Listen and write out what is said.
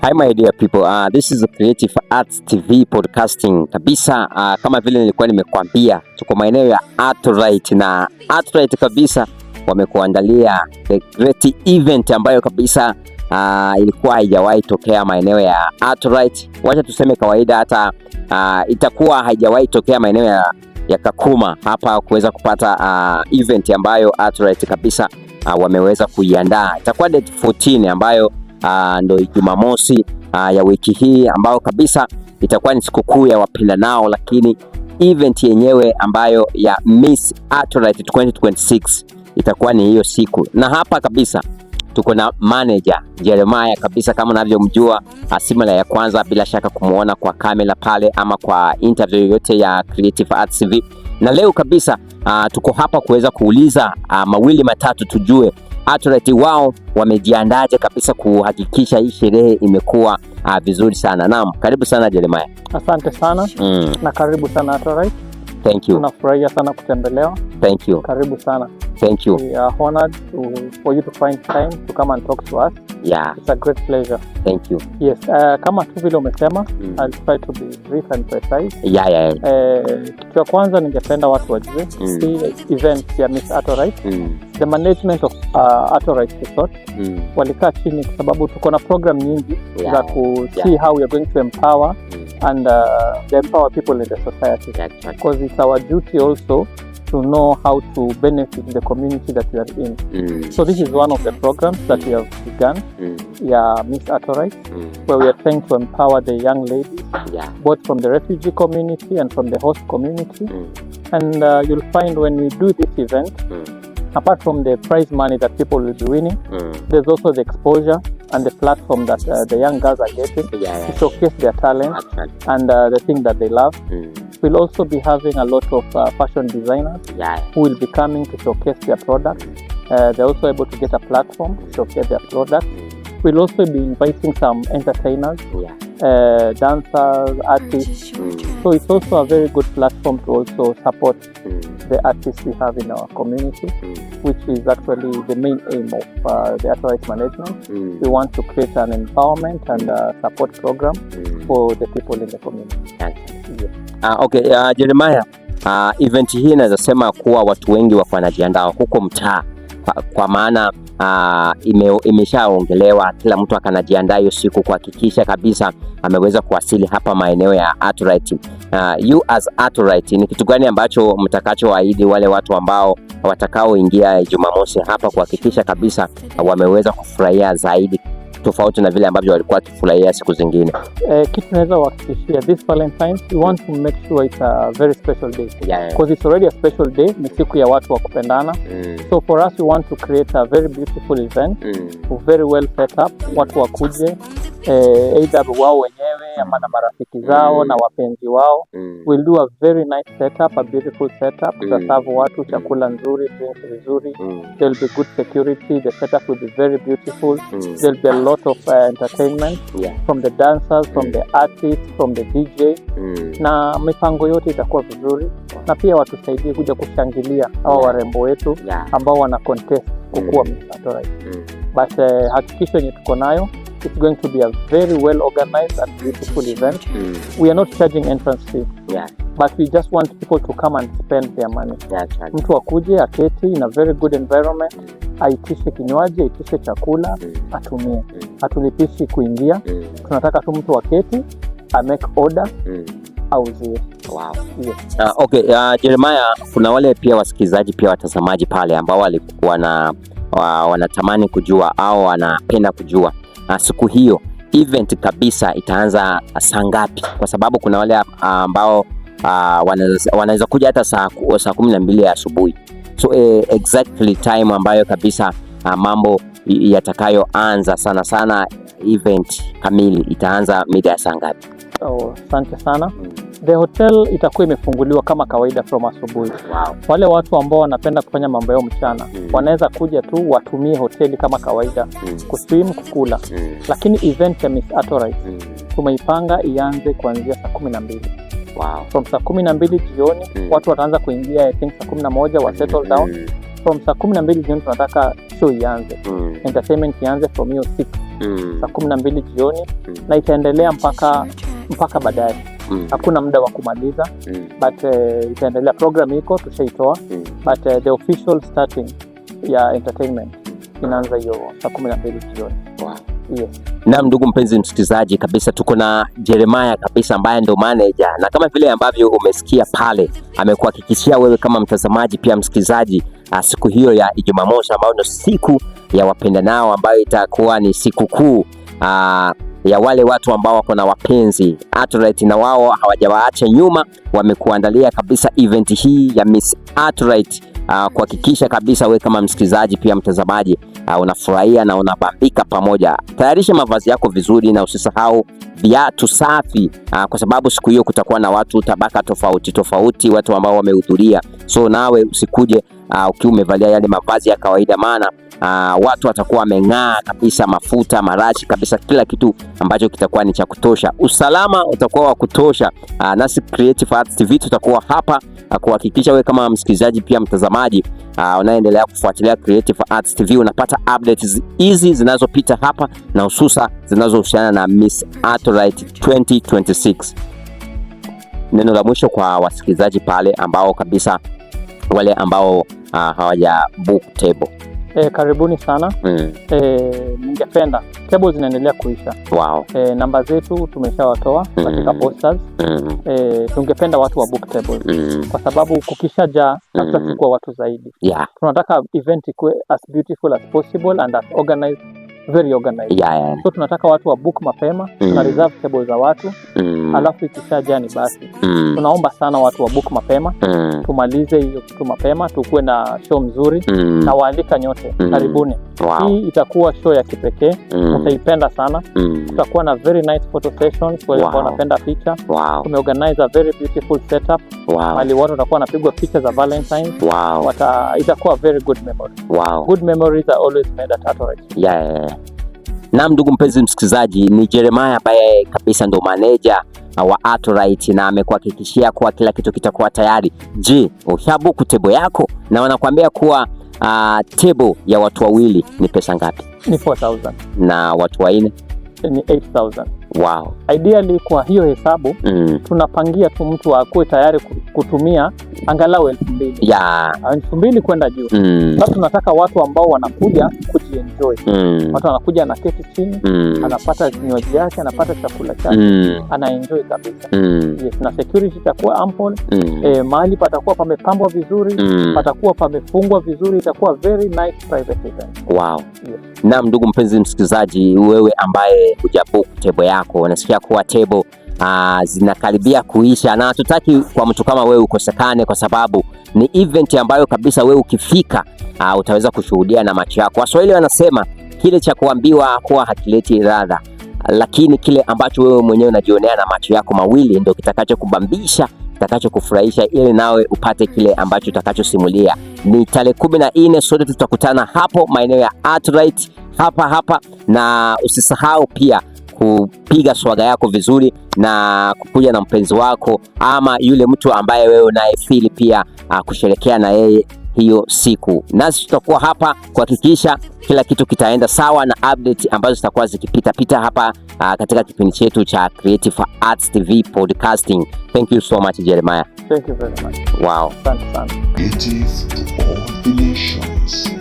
Hi my dear people, this is a Creative Arts TV podcasting kabisa. Kama vile nilikuwa nimekwambia, tuko maeneo ya Artrite na Artrite kabisa wamekuandalia the great event ambayo kabisa ilikuwa haijawahi tokea maeneo ya Artrite. Wacha tuseme kawaida, hata itakuwa haijawahi tokea maeneo ya Kakuma hapa kuweza kupata event ambayo Artrite kabisa wameweza kuiandaa. Itakuwa date 14 ambayo ndo Jumamosi ya wiki hii ambayo kabisa itakuwa ni sikukuu ya wapendanao, lakini event yenyewe ambayo ya Miss Artrite 2026 itakuwa ni hiyo siku. Na hapa kabisa tuko na manager Jeremiah kabisa, kama unavyomjua, si mara ya kwanza bila shaka kumuona kwa kamera pale ama kwa interview yote ya Creative Arts TV. Na leo kabisa tuko hapa kuweza kuuliza mawili matatu, tujue Artrite wao wamejiandaje kabisa kuhakikisha hii sherehe imekuwa vizuri sana. Naam, karibu sana Jeremiah. Asante sana na karibu sana Artrite. Thank you. Tunafurahia sana kutembelewa. Thank you. Karibu sana. Thank you. We are honored for you to find time to come and talk to us. Yeah. It's a great pleasure. Thank you. Yes, kama tu vile umesema, I'll try to be brief and precise. Yeah. Kitu ya kwanza ningependa watu wajue hii event ya Miss Artrite. The management of Artrite Resort walikaa chini kwa sababu tuko na program nyingi za see how we are going to empower and empower people in the society. Because it's our duty also to know how to benefit the community that we are in. So this is one of the programs that we have begun, Miss Artrite, where we are trying to empower the young ladies, both from the refugee community and from the host community. And you'll find when we do this event, apart from the prize money that people will be winning, there's also the exposure and the platform that the young girls are getting to showcase their talent and the thing that they love. We'll also be having a lot of fashion designers who will be coming to showcase their products. They're also able to get a platform to showcase their products. We'll also be inviting some entertainers, dancers, artists. So it's also a very good platform to also support the artists we have in our community, which is actually the main aim of the Artrite management. We want to create an empowerment and support program for the people in the community. Okay, Jeremiah, event hii naweza sema kuwa watu wengi wako wanajiandaa huko mtaa, kwa maana imeshaongelewa, kila mtu akanajiandaa hiyo siku kuhakikisha kabisa ameweza kuwasili hapa maeneo ya Artrite. You as Artrite, ni kitu gani ambacho mtakachoahidi wale watu ambao watakaoingia Jumamosi hapa kuhakikisha kabisa wameweza kufurahia zaidi tofauti na vile ambavyo walikuwa wakifurahia siku zingine? Kitu naweza kuhakikishia, this Valentine's we want to make sure it's a very special day, because it's already a special day. Ni siku ya watu wa kupendana. So for us we want to create a very beautiful event, very well set up. Watu wakuje either wao wenyewe ama na marafiki zao na wapenzi wao. We'll do a very nice setup, a beautiful setup. Tutaserve watu chakula nzuri, drinks vizuri. There'll be good security. The setup will be very beautiful. There'll be a lot of entertainment from the dancers, from the artists, from the DJ. Na mipango yote itakuwa vizuri, na pia watusaidie kuja kushangilia hawa warembo wetu ambao wana contest kukuwa Miss Artrite. But hakikisho yenye tuko nayo, it's going to be a very well organized and beautiful event. We are not charging entrance fee, but we just want people to come and spend their money. Mtu akuje aketi in a very good environment, aitishe kinywaji, aitishe chakula, atumie. Hatulipishi kuingia. Tunataka tu mtu aketi, make order, auzie. Wow. Yes. Okay, Jeremiah, kuna wale pia wasikilizaji pia watazamaji pale ambao walikuwa wanatamani kujua au wanapenda kujua siku hiyo event kabisa itaanza saa ngapi, kwa sababu kuna wale ambao wanaweza kuja hata saa 12 ya asubuhi. So exactly time ambayo kabisa mambo yatakayoanza sana event kamili itaanza mida ya saa ngapi? Asante sana. The hotel itakuwa imefunguliwa kama kawaida from asubuhi. Wale watu ambao wanapenda kufanya mambo yao mchana wanaweza kuja tu watumie hoteli kama kawaida, kuswim, kukula. Lakini event ya Miss Artrite tumeipanga ianze kuanzia saa 12. From saa 12 jioni watu wataanza kuingia, I think saa 11 wa settle down. From saa 12 jioni tunataka show ianze, entertainment ianze from hiyo 6. saa 12 jioni na itaendelea mpaka baadaye. Hakuna muda wa kumaliza, but itaendelea. Program iko tushaitoa, but the official starting ya entertainment inaanza hiyo saa 12 jioni. Wow. Yes. Na ndugu mpenzi msikilizaji kabisa, tuko na Jeremiah kabisa ambaye ndo manager, na kama vile ambavyo umesikia pale, amekuhakikishia wewe kama mtazamaji pia msikilizaji, siku hiyo ya Jumamosi ambayo ndo siku ya wapendanao, ambayo itakuwa ni siku kuu ya wale watu ambao wako na wapenzi. Artorite na wao hawajawaacha nyuma, wamekuandalia kabisa event hii ya Miss Artorite kuhakikisha kabisa wewe kama msikilizaji pia mtazamaji unafurahia na unabambika pamoja. Tayarisha mavazi yako vizuri na usisahau viatu safi, kwa sababu siku hiyo kutakuwa na watu tabaka tofauti, watu ambao wamehudhuria. So nawe usikuje ukiwa umevalia yale mavazi ya kawaida, maana watu watakuwa wameng'aa kabisa, mafuta, marashi kabisa, kila kitu ambacho kitakuwa ni cha kutosha. Usalama utakuwa wa kutosha. Nasi Creative Arts TV tutakuwa hapa kuhakikisha wewe kama msikilizaji pia mtazamaji unaendelea kufuatilia Creative Arts TV unapata updates hizi zinazopita hapa, na hususa zinazohusiana na Miss Artorite 2026. Neno la mwisho kwa wasikilizaji pale ambao kabisa wale ambao hawaja book table. Karibuni sana. Ningependa tables zinaendelea kuisha. Wow. Namba zetu tumeshawatoa katika posters. Tungependa watu wa book tables kwa sababu kukishaja tutachukua watu zaidi. Yeah. Tunataka event ikuwe as beautiful as possible and as organized, very organized. Yeah. So tunataka watu wa book mapema, tuna reserve tables za watu. Alafu ikishaja ni basi. Tunaomba sana watu wa book mapema. Tumalize hiyo kitu mapema, tukuwe na show mzuri na waalika nyote. Karibuni. Wow. Hii itakuwa show ya kipekee. Utaipenda sana. Tutakuwa na very nice photo sessions kwa wale wanapenda picha. Wow. Tumeorganize a very beautiful setup. Wow. Mali watu watakuwa wanapigwa picha za Valentine. Wow. Itakuwa very good memory. Wow. Good memories are always made at Artorite. Yeah. Na ndugu mpenzi msikilizaji, ni Jeremiah ambaye kabisa ndo manager wa Artorite, na amekuhakikishia kuwa kila kitu kitakuwa tayari. Je, ushabook table yako? Na wanakuambia kuwa table ya watu wawili ni pesa ngapi? Ni 4,000. Na watu wanne ni 8,000. Wow. Ideally kwa hiyo hesabu tunapangia tu mtu akuwe tayari kutumia angalau 2,000. Yeah. 2,000 kwenda juu. Sasa tunataka watu ambao wanakuja kujienjoy. Watu wanakuja na keti chini, anapata kinywaji yake, anapata chakula chake, anaenjoy kabisa. Yes, na security itakuwa ample. Mahali patakuwa pamepambwa vizuri, patakuwa pamefungwa vizuri, itakuwa very nice private event. Wow. Yes. Na ndugu mpenzi msikilizaji, wewe ambaye hujabook table yako, unasikia kuwa table zinakaribia kuisha, na hatutaki kwa mtu kama wewe ukosekane, kwa sababu ni event ambayo kabisa wewe ukifika utaweza kushuhudia na macho yako. Waswahili wanasema kile cha kuambiwa huwa hakileti ladha, lakini kile ambacho wewe mwenyewe unajionea na macho yako mawili ndio kitakachokubambisha, kitakachokufurahisha, ili nawe upate kile ambacho utakachosimulia. Ni tarehe 14, sote tutakutana hapo maeneo ya Artorite hapa, na usisahau pia kupiga swaga yako vizuri na kukuja na mpenzi wako ama yule mtu ambaye wewe unayefeel pia kusherekea na yeye hiyo siku. Nasi tutakuwa hapa kuhakikisha kila kitu kitaenda sawa, na update ambazo zitakuwa zikipita hapa katika kipindi chetu cha Creative Arts TV podcasting. Thank you so much Jeremiah. Thank you very much. Wow. Asante sana. Creative to all the nations.